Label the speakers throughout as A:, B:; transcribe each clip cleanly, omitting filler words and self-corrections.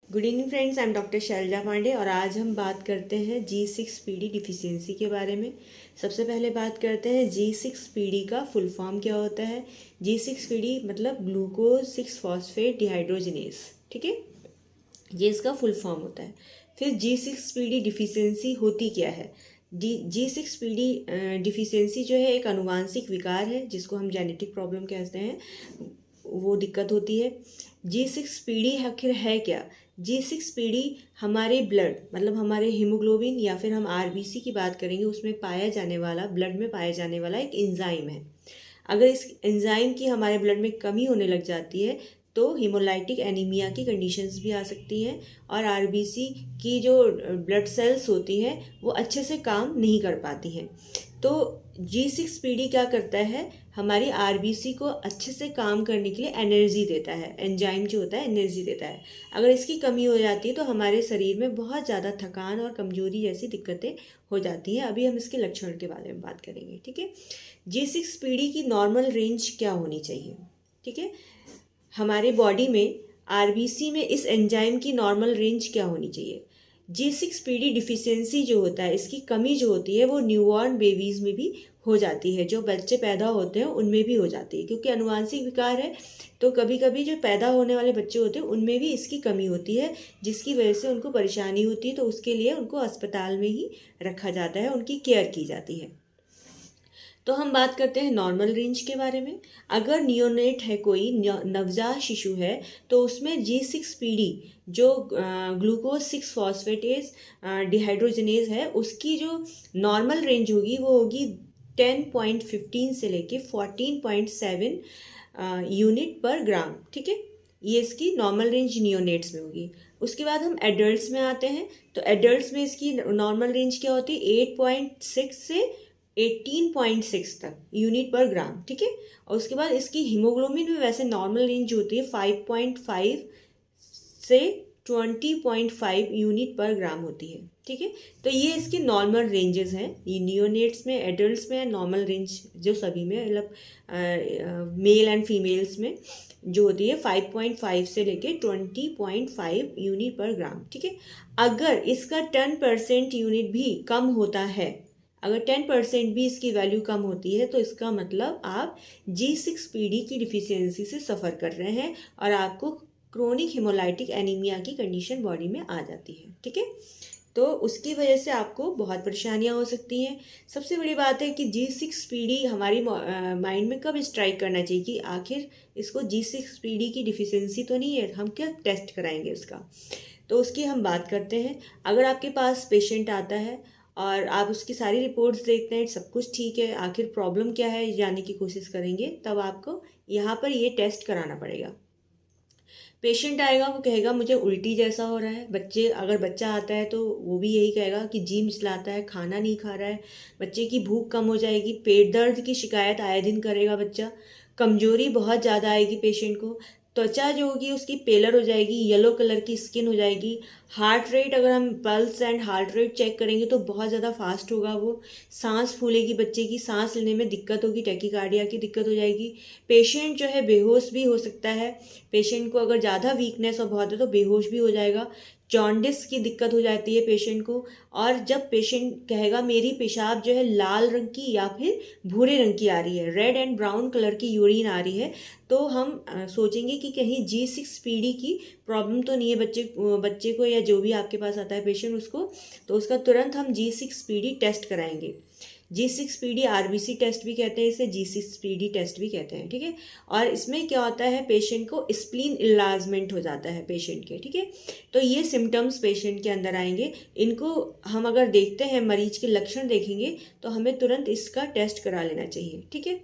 A: Good evening friends, I am doctor Shailaja Pandey और आज हम बात करते हैं G6PD डिफिशियंसी के बारे में। सबसे पहले बात करते हैं G6PD का फुल फॉर्म क्या होता है। G6PD मतलब ग्लूकोज 6 फॉस्फेट डिहाइड्रोजिनेस, ठीक है, ये इसका फुल फॉर्म होता है। फिर G6PD डिफिशियंसी होती क्या है। G6PD डिफिशियंसी जो है एक अनुवांशिक विकार है जिसको हम जेनेटिक प्रॉब्लम कहते हैं, वो दिक्कत होती है। G6PD आखिर है क्या। G6PD हमारे ब्लड मतलब हमारे हीमोग्लोबिन या फिर हम आरबीसी की बात करेंगे, उसमें पाया जाने वाला, ब्लड में पाया जाने वाला एक एंजाइम है। अगर इस एंजाइम की हमारे ब्लड में कमी होने लग जाती है तो हीमोलाइटिक एनीमिया की कंडीशंस भी आ सकती हैं और आरबीसी की जो ब्लड सेल्स होती हैं वो अच्छे से काम नहीं कर पाती हैं। तो G6PD क्या करता है, हमारी आरबीसी को अच्छे से काम करने के लिए एनर्जी देता है। एंजाइम जो होता है एनर्जी देता है। अगर इसकी कमी हो जाती है तो हमारे शरीर में बहुत ज़्यादा थकान और कमजोरी जैसी दिक्कतें हो जाती हैं। अभी हम इसके लक्षण के बारे में बात करेंगे, ठीक है। G6PD की नॉर्मल रेंज क्या होनी चाहिए, ठीक है। हमारे बॉडी में आरबीसी में इस एंजाइम की नॉर्मल रेंज क्या होनी चाहिए। G6PD डिफिशियंसी जो होता है, इसकी कमी जो होती है वो न्यूबॉर्न बेबीज़ में भी हो जाती है, जो बच्चे पैदा होते हैं उनमें भी हो जाती है, क्योंकि अनुवांशिक विकार है। तो कभी कभी जो पैदा होने वाले बच्चे होते हैं उनमें भी इसकी कमी होती है, जिसकी वजह से उनको परेशानी होती है। तो उसके लिए उनको अस्पताल में ही रखा जाता है, उनकी केयर की जाती है। तो हम बात करते हैं नॉर्मल रेंज के बारे में। अगर नियोनेट है, कोई नवजात शिशु है, तो उसमें G6PD जो ग्लूकोज 6 फॉस्फेटेज डिहाइड्रोजिनेज है, उसकी जो नॉर्मल रेंज होगी वो होगी 10.15 से लेके 14.7 यूनिट पर ग्राम, ठीक है। ये इसकी नॉर्मल रेंज नियोनेट्स में होगी। उसके बाद हम एडल्ट्स में आते हैं, तो एडल्ट्स में इसकी नॉर्मल रेंज क्या होती है, 8.6 से 18.6 तक यूनिट पर ग्राम, ठीक है। और उसके बाद इसकी हीमोग्लोबिन में वैसे नॉर्मल रेंज होती है 5.5 से 20.5 यूनिट पर ग्राम होती है, ठीक है। तो ये इसकी नॉर्मल रेंजेस हैं। ये नियोनेट्स में, एडल्ट्स में नॉर्मल रेंज जो सभी में मतलब मेल एंड फीमेल्स में जो होती है 5.5 से लेके 20.5 यूनिट पर ग्राम, ठीक है। अगर इसका 10% यूनिट भी कम होता है, अगर 10% भी इसकी वैल्यू कम होती है, तो इसका मतलब आप G6PD की डिफिशियंसी से सफ़र कर रहे हैं और आपको क्रोनिक हिमोलाइटिक एनीमिया की कंडीशन बॉडी में आ जाती है, ठीक है। तो उसकी वजह से आपको बहुत परेशानियां हो सकती हैं। सबसे बड़ी बात है कि G6PD हमारी माइंड में कब स्ट्राइक करना चाहिए कि आखिर इसको G6PD की डिफिशियंसी तो नहीं है, हम क्या टेस्ट कराएंगे उसका। तो उसकी हम बात करते हैं। अगर आपके पास पेशेंट आता है और आप उसकी सारी रिपोर्ट्स देखते हैं, सब कुछ ठीक है, आखिर प्रॉब्लम क्या है जानने की कोशिश करेंगे, तब आपको यहाँ पर ये टेस्ट कराना पड़ेगा। पेशेंट आएगा, वो कहेगा मुझे उल्टी जैसा हो रहा है। अगर बच्चा आता है तो वो भी यही कहेगा कि जी मिचलाता है, खाना नहीं खा रहा है। बच्चे की भूख कम हो जाएगी, पेट दर्द की शिकायत आए दिन करेगा बच्चा, कमजोरी बहुत ज़्यादा आएगी पेशेंट को, त्वचा जो होगी उसकी पेलर हो जाएगी, येलो कलर की स्किन हो जाएगी। हार्ट रेट, अगर हम pulse and heart rate check करेंगे तो बहुत ज़्यादा फास्ट होगा वो। सांस फूलेगी, बच्चे की सांस लेने में दिक्कत होगी, टैकीकार्डिया की दिक्कत हो जाएगी। पेशेंट जो है बेहोश भी हो सकता है। पेशेंट को अगर ज़्यादा वीकनेस और बहुत है तो बेहोश भी हो जाएगा। जॉन्डिस की दिक्कत हो जाती है पेशेंट को। और जब पेशेंट कहेगा मेरी पेशाब जो है लाल रंग की या फिर भूरे रंग की आ रही है, रेड एंड ब्राउन कलर की यूरिन आ रही है, तो हम सोचेंगे कि कहीं G6PD की प्रॉब्लम तो नहीं है बच्चे को या जो भी आपके पास आता है पेशेंट उसको। तो उसका तुरंत हम G6PD टेस्ट कराएंगे। G6PD आरबीसी टेस्ट भी कहते हैं, इसे G6PD टेस्ट भी कहते हैं, ठीक है। और इसमें क्या होता है, पेशेंट को स्प्लीन इलाजमेंट हो जाता है पेशेंट के, ठीक है। तो ये सिम्टम्स पेशेंट के अंदर आएंगे। इनको हम अगर देखते हैं, मरीज के लक्षण देखेंगे, तो हमें तुरंत इसका टेस्ट करा लेना चाहिए, ठीक है।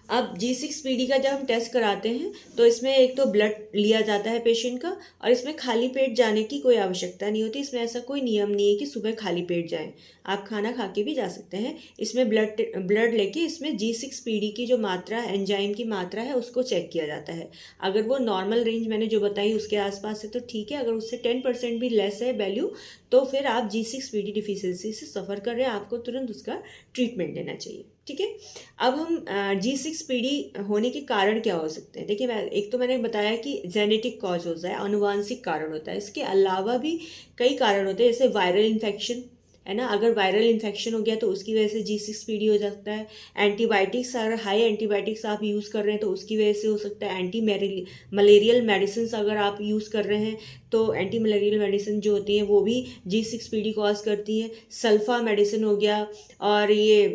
A: अब G6PD का जब हम टेस्ट कराते हैं तो इसमें एक तो ब्लड लिया जाता है पेशेंट का, और इसमें खाली पेट जाने की कोई आवश्यकता नहीं होती। इसमें ऐसा कोई नियम नहीं है कि सुबह खाली पेट जाएं, आप खाना खा के भी जा सकते हैं। इसमें ब्लड लेके इसमें G6PD की जो मात्रा, एंजाइम की मात्रा है, उसको चेक किया जाता है। अगर वो नॉर्मल रेंज मैंने जो बताई उसके आसपास है तो ठीक है, अगर उससे 10% भी लेस है वैल्यू, तो फिर आप G6PD डिफिशियंसी से सफ़र कर रहे हैं, आपको तुरंत उसका ट्रीटमेंट लेना चाहिए। ठीक है। अब हम G6PD होने के कारण क्या हो सकते हैं। देखिए, एक तो मैंने बताया कि जेनेटिक कॉज होता है, आनुवांशिक कारण होता है। इसके अलावा भी कई कारण होते हैं, जैसे वायरल इन्फेक्शन, है ना। अगर वायरल इन्फेक्शन हो गया तो उसकी वजह से G6PD हो सकता है। एंटीबायोटिक्स, अगर हाई एंटीबायोटिक्स आप यूज़ कर रहे हैं तो उसकी वजह से हो सकता है। मलेरियल मेडिसिन अगर आप यूज़ कर रहे हैं तो एंटी मलेरियल मेडिसिन जो होती हैं वो भी G6PD कॉज करती हैं। सल्फा मेडिसिन हो गया, और ये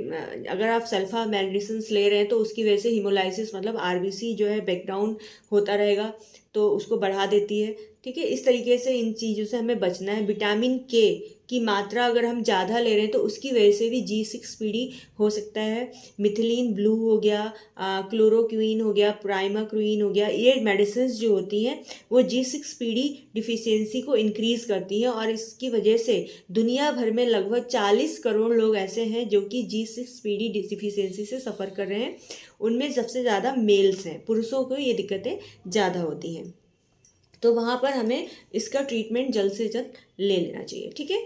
A: अगर आप सल्फा मेडिसिन ले रहे हैं तो उसकी वजह से हिमोलाइसिस मतलब आरबीसी जो है ब्रेकडाउन होता रहेगा, तो उसको बढ़ा देती है। ठीक है, इस तरीके से इन चीज़ों से हमें बचना है। विटामिन के की मात्रा अगर हम ज़्यादा ले रहे हैं तो उसकी वजह से भी G6PD हो सकता है। मिथिलीन ब्लू हो गया, क्लोरोक्वीन हो गया, प्राइमाक्वीन हो गया, ये मेडिसिन जो होती हैं वो G6PD डिफिशियंसी को इंक्रीज करती हैं, और इसकी वजह से दुनिया भर में लगभग 40 करोड़ लोग ऐसे हैं जो कि G6PD डिफिशियंसी से सफ़र कर रहे हैं। उनमें सबसे ज़्यादा मेल्स हैं, पुरुषों को ये दिक्कतें ज़्यादा होती हैं। तो वहाँ पर हमें इसका ट्रीटमेंट जल्द से जल्द ले लेना चाहिए। ठीक है,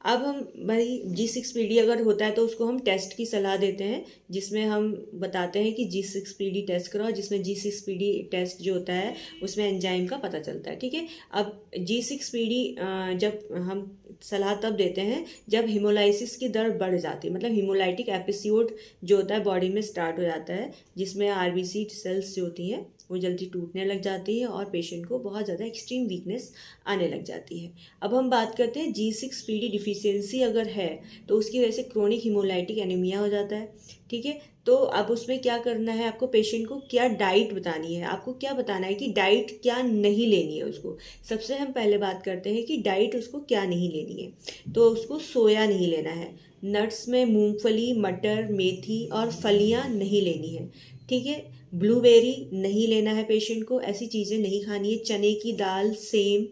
A: अब हम भाई G6PD अगर होता है तो उसको हम टेस्ट की सलाह देते हैं, जिसमें हम बताते हैं कि G6PD टेस्ट कराओ, जिसमें G6PD टेस्ट जो होता है उसमें एंजाइम का पता चलता है। ठीक है, अब G6PD जब हम सलाह तब देते हैं जब हिमोलाइसिस की दर बढ़ जाती है, मतलब हिमोलाइटिक एपिसोड जो होता है बॉडी में स्टार्ट हो जाता है, जिसमें आरबीसी सेल्स जो होती हैं वो जल्दी टूटने लग जाती है और पेशेंट को बहुत ज़्यादा एक्सट्रीम वीकनेस आने लग जाती है। अब हम बात करते हैं G6PD डिफिशियंसी अगर है तो उसकी वजह से क्रोनिक हिमोलाइटिक एनीमिया हो जाता है। ठीक है, तो अब उसमें क्या करना है, आपको पेशेंट को क्या डाइट बतानी है, आपको क्या बताना है कि डाइट क्या नहीं लेनी है उसको। सबसे हम पहले बात करते हैं कि डाइट उसको क्या नहीं लेनी है। तो उसको सोया नहीं लेना है, नट्स में मूंगफली, मटर, मेथी और फलियां नहीं लेनी है। ठीक है, ब्लूबेरी नहीं लेना है पेशेंट को, ऐसी चीज़ें नहीं खानी है। चने की दाल, सेम,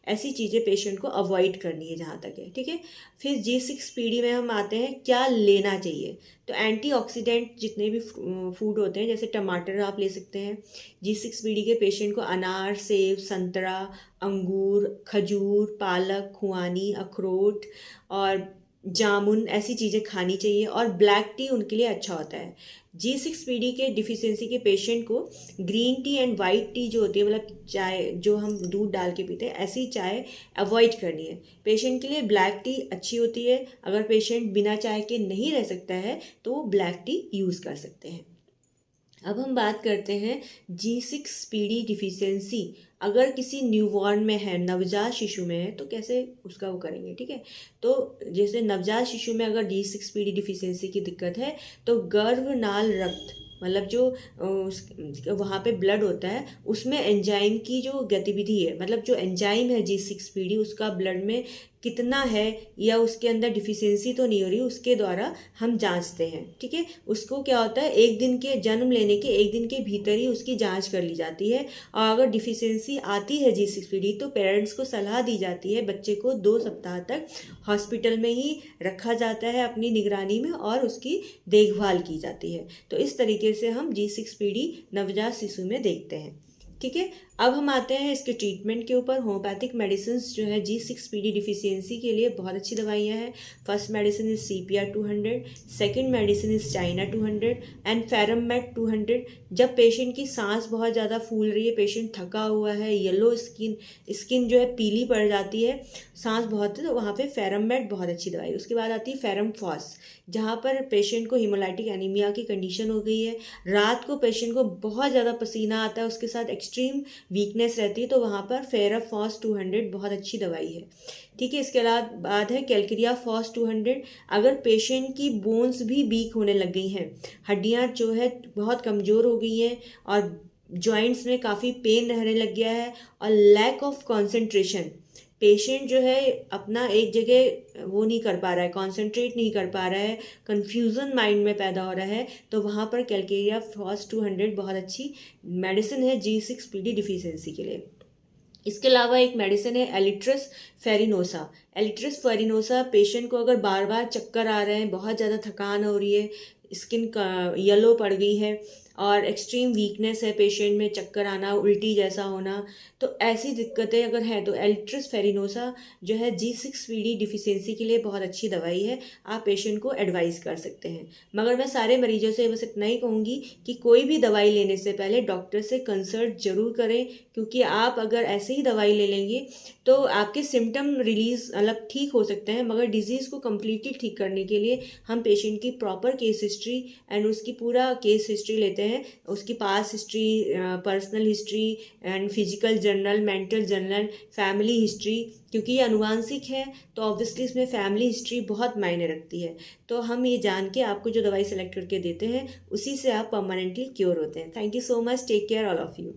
A: ऐसी चीज़ें पेशेंट को अवॉइड करनी है जहाँ तक है। ठीक है, फिर G6PD में हम आते हैं क्या लेना चाहिए। तो एंटीऑक्सीडेंट जितने भी फूड होते हैं, जैसे टमाटर आप ले सकते हैं। G6PD के पेशेंट को अनार, सेब, संतरा, अंगूर, खजूर, पालक, खुआनी, अखरोट और जामुन ऐसी चीज़ें खानी चाहिए, और ब्लैक टी उनके लिए अच्छा होता है। G6PD के डिफिशियंसी के पेशेंट को green tea and white T जो होती है, मतलब चाय जो हम दूध डाल के पीते हैं, ऐसी चाय अवॉइड करनी है। पेशेंट के लिए ब्लैक टी अच्छी होती है। अगर पेशेंट बिना चाय के नहीं रह सकता है तो वो ब्लैक टी यूज़ कर सकते हैं। अब हम बात करते हैं G6PD डिफिशियंसी अगर किसी न्यूबॉर्न में है, नवजात शिशु में है, तो कैसे उसका वो करेंगे। ठीक है, तो जैसे नवजात शिशु में अगर G6PD डिफिशियंसी की दिक्कत है तो गर्भनाल रक्त, मतलब जो वहाँ पे ब्लड होता है उसमें एंजाइम की जो गतिविधि है, मतलब जो एंजाइम है G6PD उसका ब्लड में कितना है या उसके अंदर डिफिशियंसी तो नहीं हो रही, उसके द्वारा हम जांचते हैं। ठीक है, उसको क्या होता है, एक दिन के जन्म लेने के एक दिन के भीतर ही उसकी जांच कर ली जाती है, और अगर डिफिशियंसी आती है G6PD तो पेरेंट्स को सलाह दी जाती है बच्चे को 2 सप्ताह तक हॉस्पिटल में ही रखा जाता है अपनी निगरानी में, और उसकी देखभाल की जाती है। तो इस तरीके से हम G6PD नवजात शिशु में देखते हैं। ठीक है, अब हम आते हैं इसके ट्रीटमेंट के ऊपर। होम्योपैथिक मेडिसिन जो है G6PD डिफिशियंसी के लिए बहुत अच्छी दवाइयाँ हैं। First medicine is CPR 200, second medicine is China 200 and ferrum met 200। जब पेशेंट की सांस बहुत ज़्यादा फूल रही है, पेशेंट थका हुआ है, येलो स्किन जो है पीली पड़ जाती है, सांस बहुत है, तो वहाँ पे फेरममेट बहुत अच्छी दवाई है। उसके बाद आती है फेरमफॉस, जहाँ पर पेशेंट को हिमोलाइटिक एनीमिया की कंडीशन हो गई है, रात को पेशेंट को बहुत ज़्यादा पसीना आता है, उसके साथ एक्सट्रीम वीकनेस रहती है, तो वहाँ पर फेराफॉस 200 बहुत अच्छी दवाई है। ठीक है, इसके बाद है कैलक्रिया फॉस 200। अगर पेशेंट की बोन्स भी वीक होने लग गई हैं, हड्डियाँ जो है बहुत कमज़ोर हो गई हैं और जॉइंट्स में काफ़ी पेन रहने लग गया है, और लैक ऑफ कॉन्सेंट्रेशन, पेशेंट जो है अपना एक जगह वो नहीं कर पा रहा है, कॉन्सेंट्रेट नहीं कर पा रहा है, कन्फ्यूज़न माइंड में पैदा हो रहा है, तो वहाँ पर कैलकेरिया फॉस 200 बहुत अच्छी मेडिसिन है G6PD डिफिशियंसी के लिए। इसके अलावा एक मेडिसिन है एलिट्रस फेरिनोसा। एलिट्रस फेरिनोसा पेशेंट को अगर बार बार चक्कर आ रहे हैं, बहुत ज़्यादा थकान हो रही है, स्किन का येलो पड़ गई है, और एक्सट्रीम वीकनेस है पेशेंट में, चक्कर आना, उल्टी जैसा होना, तो ऐसी दिक्कतें अगर हैं तो एल्ट्रिस फेरिनोसा जो है G6PD डिफिशियंसी के लिए बहुत अच्छी दवाई है, आप पेशेंट को एडवाइस कर सकते हैं। मगर मैं सारे मरीजों से बस इतना ही कहूँगी कि कोई भी दवाई लेने से पहले डॉक्टर से कंसल्ट जरूर करें, क्योंकि आप अगर ऐसे ही दवाई ले लेंगे तो आपके सिम्टम रिलीज मतलब ठीक हो सकते हैं, मगर डिजीज़ को कम्प्लीटली ठीक करने के लिए हम पेशेंट की प्रॉपर केस हिस्ट्री एंड उसकी पूरा केस हिस्ट्री लेते हैं, उसकी past history, personal history and physical general, mental general, family history, क्योंकि ये अनुवांशिक है तो ऑब्वियसली इसमें फैमिली हिस्ट्री बहुत मायने रखती है। तो हम ये जान के आपको जो दवाई सेलेक्ट करके देते हैं उसी से आप परमानेंटली क्योर होते हैं। Thank you so much, take care all of you.